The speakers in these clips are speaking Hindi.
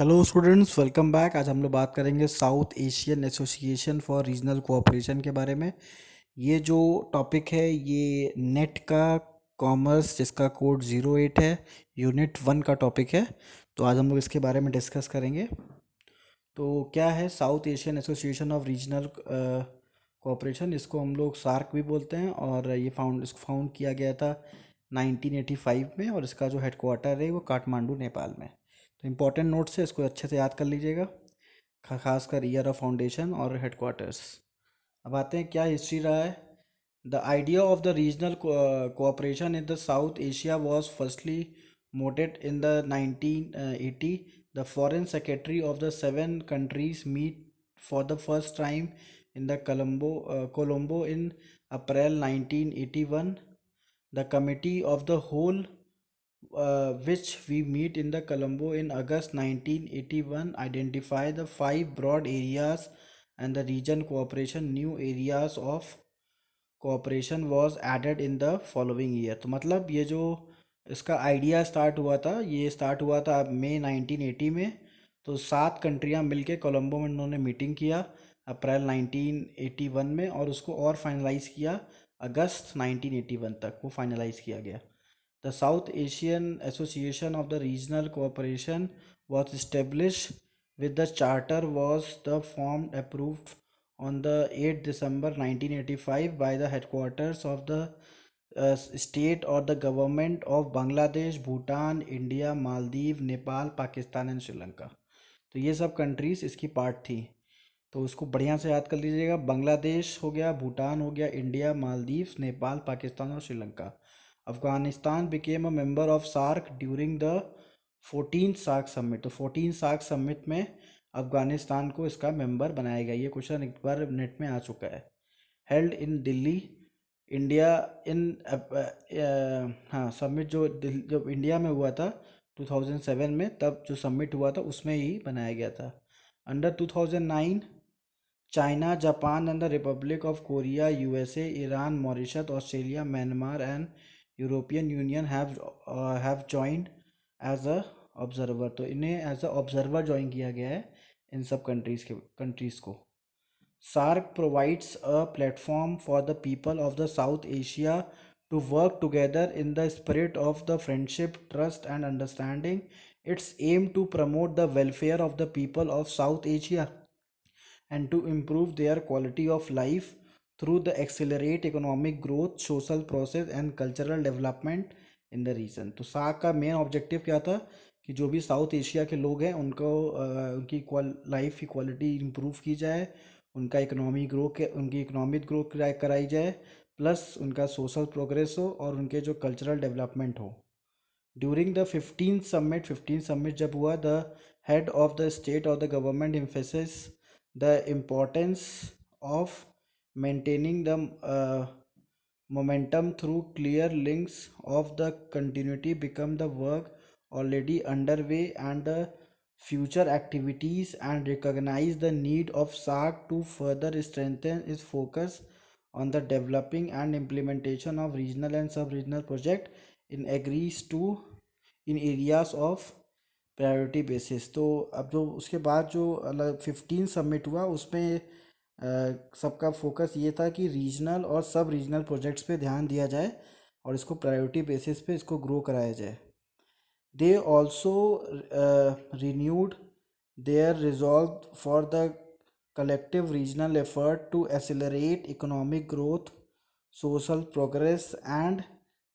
Hello students, welcome back. आज हम लोग बात करेंगे south Asian association for regional cooperation के बारे में। ये जो टॉपिक है ये नेट का कॉमर्स जिसका कोड 08 है, यूनिट 1 का टॉपिक है। तो आज हम लोग इसके बारे में डिस्कस करेंगे। तो क्या है south Asian association of regional cooperation? इसको हम लोग सार्क भी बोलते हैं और ये इसको फाउंड किया गया था 1985 में, और इसका जो हेडक्वार्टर है वो काठमांडू नेपाल में। तो इम्पोर्टेंट नोट्स है, इसको अच्छे से याद कर लीजिएगा, खासकर ईयर ऑफ फाउंडेशन और हेडक्वार्टर्स। अब आते हैं क्या हिस्ट्री रहा है। The idea of the regional cooperation in the South Asia was firstly mooted in the 1980। The foreign secretary of the seven countries meet for the first time in the Colombo in April 1981. The committee of the whole, which we meet in the Colombo in August 1981, identify the five broad areas and the region cooperation. New areas of cooperation was added in the following year. तो मतलब ये जो इसका आइडिया स्टार्ट हुआ था, ये स्टार्ट हुआ था मई 1980 में। तो 7 कंट्रियां मिलके कोलंबो में उन्होंने मीटिंग किया अप्रैल 1981 में, और उसको और फाइनलाइज किया अगस्त 1981 तक, वो फाइनलाइज किया गया। The South Asian Association of the Regional Cooperation was established with the charter was the form approved on the 8th December 1985 by the headquarters of the state or the government of Bangladesh, Bhutan, India, Maldives, Nepal, Pakistan and Sri Lanka। तो ये सब कंट्रीज इसकी पार्ट थी। तो उसको बढ़िया से याद कर लीजिएगा। बांग्लादेश हो गया, भूटान हो गया, इंडिया, मालदीव्स, नेपाल, पाकिस्तान और Sri Lanka. Afghanistan became a member of SAARC during the 14 SAARC summit. तो 14 सार्क समिट में अफगानिस्तान को इसका मेंबर बनाया गया। ये क्वेश्चन एक बार नेट में आ चुका है। Held in Delhi, India in हाँ, समिट जब इंडिया में हुआ था 2007 में, तब जो समिट हुआ था उसमें ही बनाया गया था। Under 2009, China, Japan and the Republic of Korea, USA, Iran, Mauritius, Australia, Myanmar and European Union have joined as a observer. तो इन्हें एज अ ऑब्जर्वर ज्वाइन किया गया है, इन सब कंट्रीज़ को। SARC provides a platform for the people of the South Asia to work together in the spirit of the friendship, trust, and understanding. Its aim to promote the welfare of the people of South Asia and to improve their quality of life through the accelerate economic growth, social process, and cultural development in the region। तो सार्क का मेन ऑब्जेक्टिव क्या था कि जो भी साउथ एशिया के लोग हैं उनको उनकी लाइफ की क्वालिटी इम्प्रूव की जाए, उनकी इकोनॉमिक ग्रो कराई जाए, प्लस उनका सोशल प्रोग्रेस हो और उनके जो कल्चरल डेवलपमेंट हो। ड्यूरिंग द 15 समिट जब हुआ, the head of the state और the government emphasis the importance of maintaining the momentum through clear links of the continuity become the work already underway and the future activities, and recognize the need of SARC to further strengthen its focus on the developing and implementation of regional and sub-regional project in agrees to in areas of priority basis. तो अब जो उसके बाद जो अलग 15 सबमिट हुआ उसमें सबका फोकस ये था कि रीजनल और सब रीजनल प्रोजेक्ट्स पे ध्यान दिया जाए और इसको प्रायोरिटी बेसिस पे इसको ग्रो कराया जाए। They also renewed their resolve for the collective regional effort to accelerate economic growth, social progress, and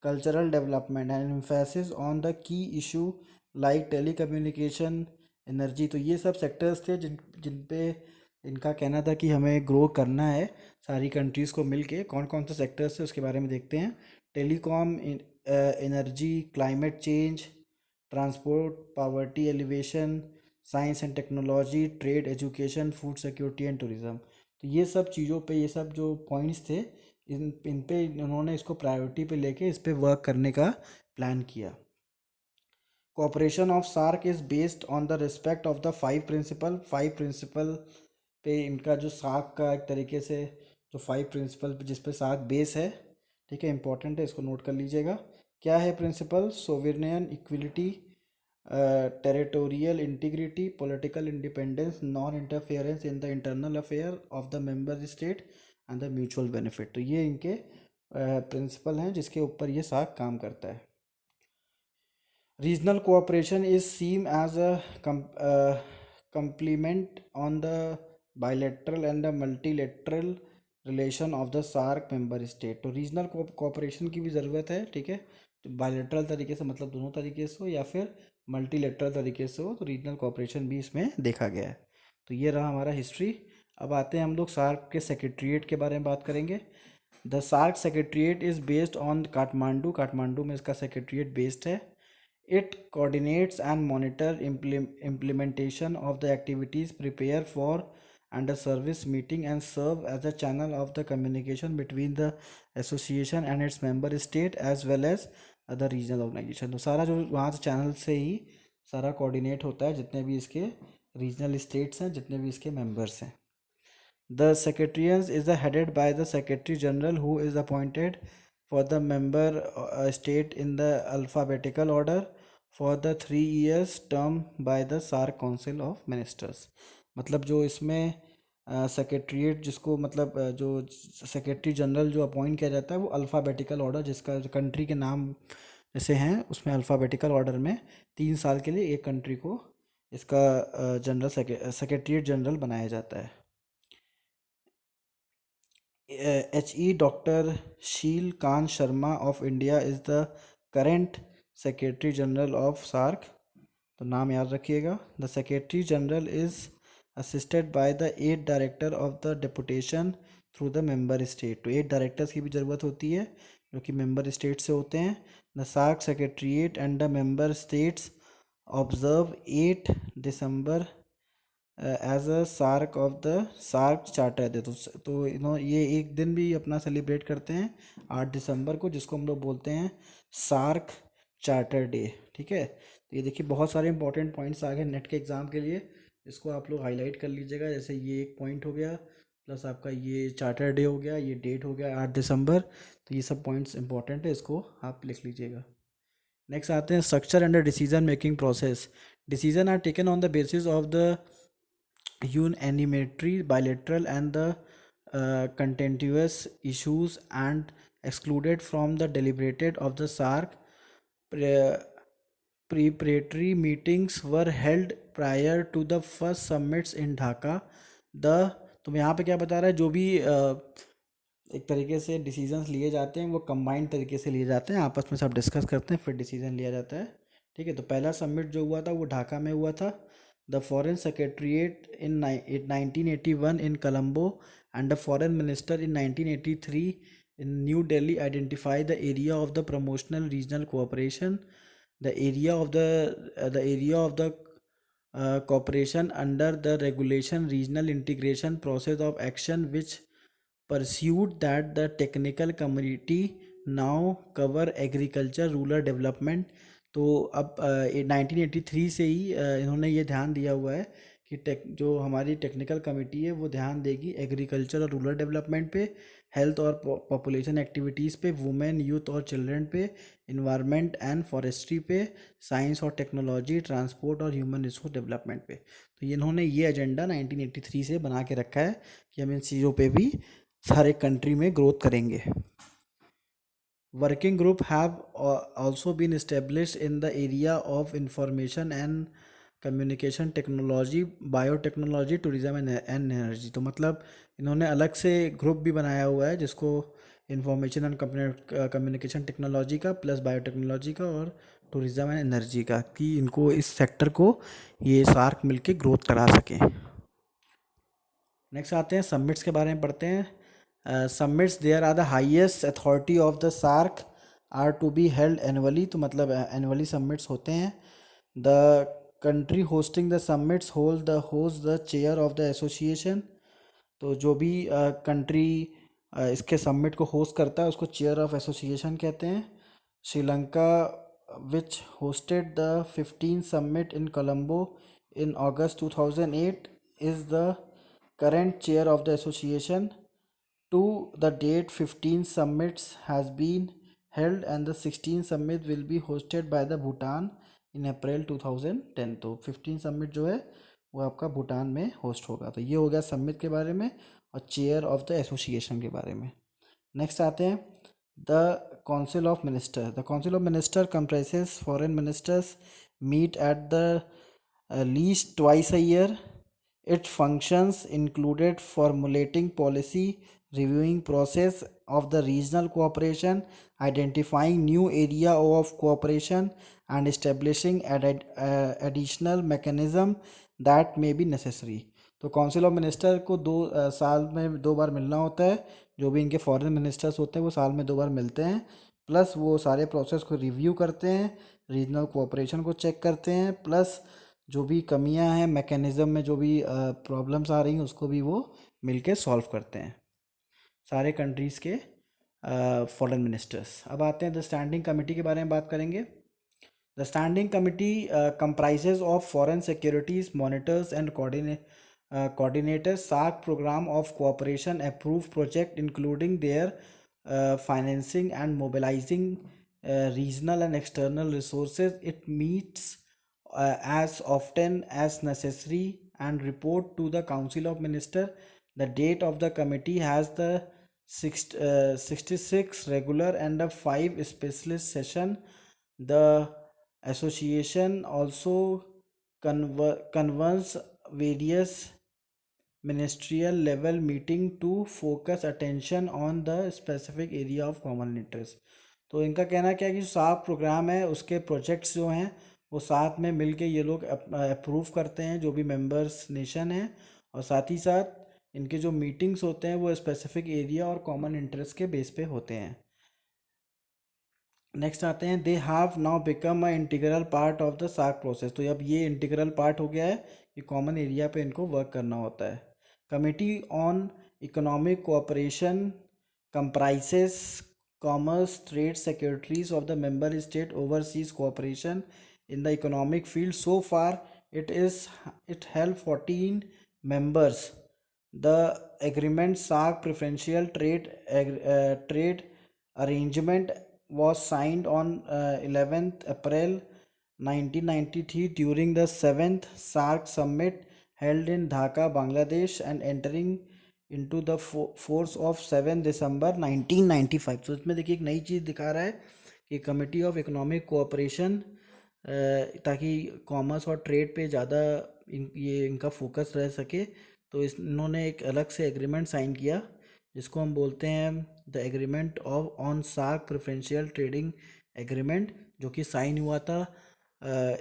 cultural development, and emphasis on the key issue like telecommunication, energy. तो ये सब सेक्टर्स थे जिन जिन पे इनका कहना था कि हमें ग्रो करना है सारी कंट्रीज़ को मिलके। कौन कौन से सेक्टर्स थे उसके बारे में देखते हैं। Telecom, energy, climate change, transport, poverty elevation, science and technology, trade, education, food security and tourism. तो ये सब चीज़ों पे, ये सब जो पॉइंट्स थे, इन पे उन्होंने इसको प्रायोरिटी पे लेके इस पे वर्क करने का प्लान किया। Cooperation of SAARC is based on the respect of the 5 principle पे इनका जो सार्क का एक तरीके से जो 5 प्रिंसिपल जिस पे सार्क बेस है, ठीक है, इंपॉर्टेंट है, इसको नोट कर लीजिएगा। क्या है principle? Sovereign, equality, territorial integrity, political independence, non-interference in the internal affair of the member state and the mutual benefit। तो ये इनके प्रिंसिपल हैं जिसके ऊपर ये सार्क काम करता है। Regional cooperation is seen as a complement on the bilateral and the multilateral relation of the SAARC member state। तो रीजनल कोऑपरेशन की भी ज़रूरत है, ठीक है। तो बायलैटरल तरीके से मतलब दोनों तरीके से हो या फिर मल्टीलेटरल तरीके से हो, तो रीजनल कोऑपरेशन भी इसमें देखा गया है। तो ये रहा हमारा हिस्ट्री। अब आते हैं हम लोग सार्क के सेक्रेटरीट के बारे में बात करेंगे। The SAARC secretariat is based on Kathmandu. Kathmandu में इसका सेक्रेटरीट बेस्ड है। It coordinates and monitor implementation of the activities, prepare for and a service meeting, and serve as a channel of the communication between the association and its member state as well as other regional organization। तो सारा जो वहाँ से चैनल से ही सारा कोऑर्डिनेट होता है, जितने भी इसके रीजनल स्टेट्स हैं, जितने भी इसके मेंबर्स हैं। The Secretariat is headed by the Secretary General, who is appointed for the member state in the alphabetical order for the 3 years term by the SAARC Council of Ministers। मतलब जो इसमें सेक्रेटरीट जिसको मतलब जो सेक्रेटरी जनरल जो अपॉइंट किया जाता है वो अल्फ़ाबेटिकल ऑर्डर, जिसका कंट्री के नाम जैसे हैं उसमें अल्फ़ाबेटिकल ऑर्डर में 3 साल के लिए एक कंट्री को इसका जनरल सेक्रेटरीट जनरल बनाया जाता है। H.E. Dr. Sheel Kant Sharma of India is the current Secretary General of SAARC। तो नाम याद रखिएगा। The secretary general is assisted by the 8 director of the deputation through the member state. तो 8 डायरेक्टर्स की भी ज़रूरत होती है जो कि मेंबर स्टेट से होते हैं। The SAARC secretariat and the member states observe 8 December as a SAARC of the SAARC charter day. तो ये एक दिन भी अपना सेलिब्रेट करते हैं 8 दिसंबर को, जिसको हम लोग बोलते हैं सार्क चार्टर डे, ठीक है। तो ये देखिए बहुत सारे इंपॉर्टेंट पॉइंट्स आ गए नेट के एग्ज़ाम के लिए, इसको आप लोग हाईलाइट कर लीजिएगा। जैसे ये एक पॉइंट हो गया, प्लस आपका ये चार्टर डे हो गया, ये डेट हो गया 8 दिसंबर। तो ये सब पॉइंट्स इंपॉर्टेंट है, इसको आप लिख लीजिएगा। नेक्स्ट आते हैं structure and decision making process. Decision are taken on the basis of the unanimity, bilateral, and the contentious issues, and excluded from the deliberated of the SARC. Pre- Preparatory meetings were held prior to the first summits in Dhaka। The तो यहाँ पे क्या बता रहा है, जो भी एक तरीके से डिसीजंस लिए जाते हैं वो कंबाइंड तरीके से लिए जाते हैं, आपस में सब डिस्कस करते हैं फिर डिसीजन लिया जाता है, ठीक है। तो पहला समिट जो हुआ था वो ढाका में हुआ था। The foreign secretariat in 1981 in Colombo and the foreign minister in 1983 in new Delhi identify the area of the promotional regional cooperation. The area of the cooperation under the regulation regional integration process of action, which pursued that the technical community now cover agriculture rural development। तो अब 1983 से ही इन्होंने ये ध्यान दिया हुआ है कि जो हमारी टेक्निकल कमेटी है वो ध्यान देगी एग्रीकल्चर और रूरल डेवलपमेंट पे, हेल्थ और पॉपुलेशन एक्टिविटीज़ पे, वुमेन यूथ और चिल्ड्रन पे, इन्वायरमेंट एंड फॉरेस्ट्री पे, साइंस और टेक्नोलॉजी, ट्रांसपोर्ट और ह्यूमन रिसोर्स डेवलपमेंट पे। तो इन्होंने ये एजेंडा 1983 से बना के रखा है कि हम इन चीज़ों पे भी हर एक कंट्री में ग्रोथ करेंगे। Working group have also been established in the area of information and communication technology, biotechnology, tourism and energy। तो मतलब इन्होंने अलग से ग्रुप भी बनाया हुआ है जिसको इंफॉर्मेशन एंड कम्युनिकेशन टेक्नोलॉजी का, प्लस बायोटेक्नोलॉजी का और टूरिज़म एंड एनर्जी का, कि इनको इस सेक्टर को ये सार्क मिलके ग्रोथ करा सकें। नेक्स्ट आते हैं समिट्स के बारे में पढ़ते हैं। Summits there are the highest authority of the SAARC are to be held annually. तो मतलब एनुअली समिट्स होते हैं। The country hosting the summits host the chair of the association. तो जो भी कंट्री इसके समिट को होस्ट करता है उसको चेयर ऑफ एसोसिएशन कहते हैं। Sri Lanka which hosted the 15 summit in Colombo in August 2008 is the current chair of the association. To the date 15 summits has been held and the 16th summit will be hosted by the Bhutan इन अप्रैल 2010। तो 15 समिट जो है वो आपका भूटान में होस्ट होगा। तो ये हो गया समिट के बारे में और चेयर ऑफ द एसोसिएशन के बारे में। नेक्स्ट आते हैं the council of minister. The council of minister comprises foreign ministers meet at the least twice a year. Its functions included formulating policy, reviewing process of the regional cooperation, identifying new area of cooperation, and establishing additional mechanism that may be necessary. तो काउंसिल ऑफ मिनिस्टर को साल में 2 बार मिलना होता है। जो भी इनके फॉरेन मिनिस्टर्स होते हैं वो साल में 2 बार मिलते हैं। प्लस वो सारे प्रोसेस को रिव्यू करते हैं, रीजनल कोऑपरेशन को चेक करते हैं, प्लस जो भी कमियां हैं मैकेनिज़्म में, जो भी प्रॉब्लम्स आ रही हैं उसको भी वो मिलके सॉल्व करते हैं, सारे कंट्रीज़ के फॉरेन मिनिस्टर्स। अब आते हैं द स्टैंडिंग कमेटी के बारे में बात करेंगे। The standing committee comprises of foreign securities monitors and coordinators SAARC program of cooperation approve project including their financing and mobilizing regional and external resources. It meets as often as necessary and report to the Council of Ministers. The date of the committee has the 66 regular and the 5 specialist session. The association also convenes various ministerial level meeting to focus attention on the specific area of common interest. तो इनका कहना क्या है कि जो साफ प्रोग्राम है उसके प्रोजेक्ट्स जो हैं वो साथ में मिलके ये लोग अप्रूव करते हैं, जो भी मेंबर्स नेशन हैं, और साथ ही साथ इनके जो मीटिंग्स होते हैं वो स्पेसिफिक एरिया और कॉमन इंटरेस्ट के बेस पे होते हैं। नेक्स्ट आते हैं they have now become a integral part of the SAARC process. तो अब ये इंटीग्रल पार्ट हो गया है कि कॉमन एरिया पे इनको वर्क करना होता है। Committee on economic cooperation comprises commerce trade secretaries of the member state overseas cooperation in the economic field. So far it held 14 members. The agreement SAARC preferential trade arrangement was signed on 11th April 1993 during the 7th SAARC summit held in Dhaka, Bangladesh, and entering into the force of 7 December 1995। तो इसमें देखिए एक नई चीज़ दिखा रहा है कि कमिटी ऑफ इकोनॉमिक कोऑपरेशन, ताकि कॉमर्स और ट्रेड पे ज़्यादा ये इनका फोकस रह सके, तो इन्होंने एक अलग से एग्रीमेंट साइन किया जिसको हम बोलते हैं the agreement of on SAARC preferential trading agreement, जो कि साइन हुआ था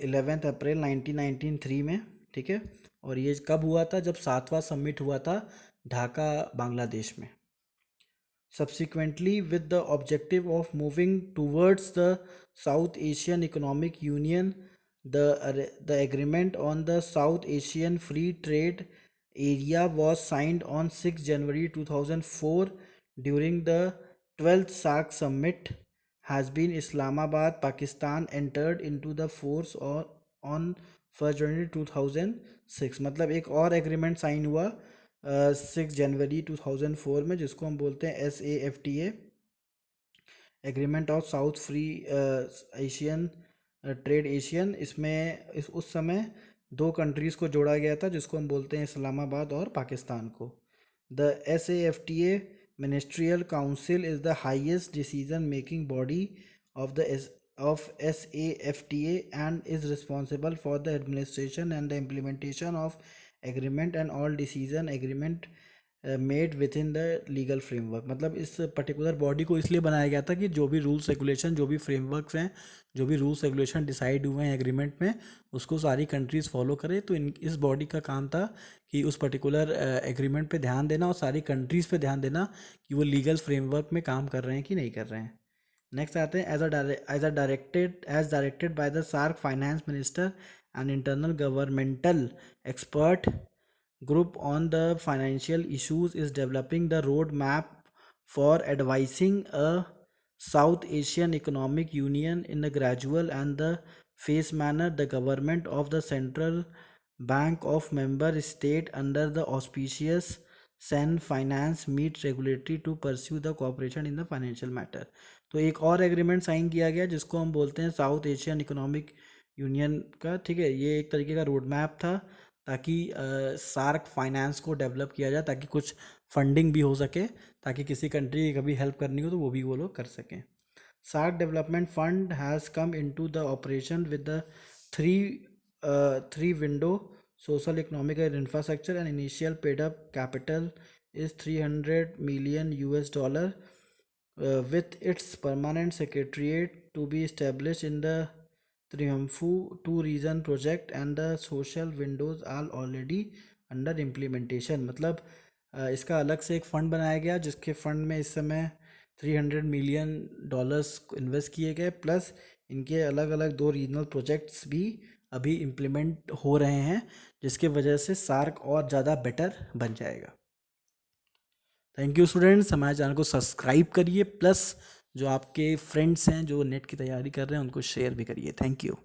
11 अप्रैल 1993 में। ठीक है, और ये कब हुआ था? जब 7वां समिट हुआ था ढाका, बांग्लादेश में। Subsequently, with the objective of moving towards the South Asian Economic Union, the agreement on the South Asian Free Trade Area was signed on 6 January 2004 during the 12th SAARC summit. Has been Islamabad, Pakistan entered into the force on 1 January 2006। मतलब एक और एग्रीमेंट साइन हुआ 6 जनवरी 2004 में, जिसको हम बोलते हैं SAFTA, agreement of south free Asian trade Asian. इसमें उस समय 2 कंट्रीज़ को जोड़ा गया था जिसको हम बोलते हैं इस्लामाबाद और पाकिस्तान को। The SAFTA ministerial council is the highest decision making body of SAFTA and is responsible for the administration and the implementation of agreement and all decision agreement made with in the legal framework. मतलब इस पर्टिकुलर बॉडी को इसलिए बनाया गया था कि जो भी रूल्स रेगुलेशन, जो भी फ्रेमवर्क्स हैं, जो भी रूल्स रेगुलेशन डिसाइड हुए हैं एग्रीमेंट में, उसको सारी कंट्रीज़ फॉलो करें। तो इस बॉडी का काम था कि उस पर्टिकुलर एग्रीमेंट पे ध्यान देना और सारी कंट्रीज़ पे ध्यान देना कि वो लीगल फ्रेमवर्क में काम कर रहे हैं कि नहीं कर रहे हैं। नेक्स्ट आते हैं as directed by the SAARC finance minister and internal governmental expert group on the financial issues is developing the road map for advising a South Asian Economic Union in the gradual and the phased manner. The government of the Central Bank of member state under the auspicious Sen Finance meet regulatory to pursue the cooperation in the financial matter। तो एक और एग्रीमेंट साइन किया गया जिसको हम बोलते हैं साउथ एशियन इकोनॉमिक यूनियन का, ठीक है। ये एक तरीके का रोड मैप था ताकि सार्क फाइनेंस को डेवलप किया जाए, ताकि कुछ फंडिंग भी हो सके, ताकि किसी कंट्री की कभी हेल्प करनी हो तो वो भी वो लोग कर सकें। SAARC development fund has come into the operation with the three three window social, economic and infrastructure, and initial paid up capital is 300 million US dollar, with its permanent secretariat to be established in the Triumphu two region project, and the social windows are already under implementation। मतलब इसका अलग से एक फ़ंड बनाया गया जिसके फ़ंड में इस समय $300 मिलियन इन्वेस्ट किए गए, प्लस इनके अलग अलग दो रीजनल प्रोजेक्ट्स भी अभी इम्प्लीमेंट हो रहे हैं, जिसके वजह से सार्क और ज़्यादा बेटर बन जाएगा। थैंक यू स्टूडेंट्स, हमारे चैनल को सब्सक्राइब करिए, प्लस जो आपके फ्रेंड्स हैं जो नेट की तैयारी कर रहे हैं उनको शेयर भी करिए। Thank you.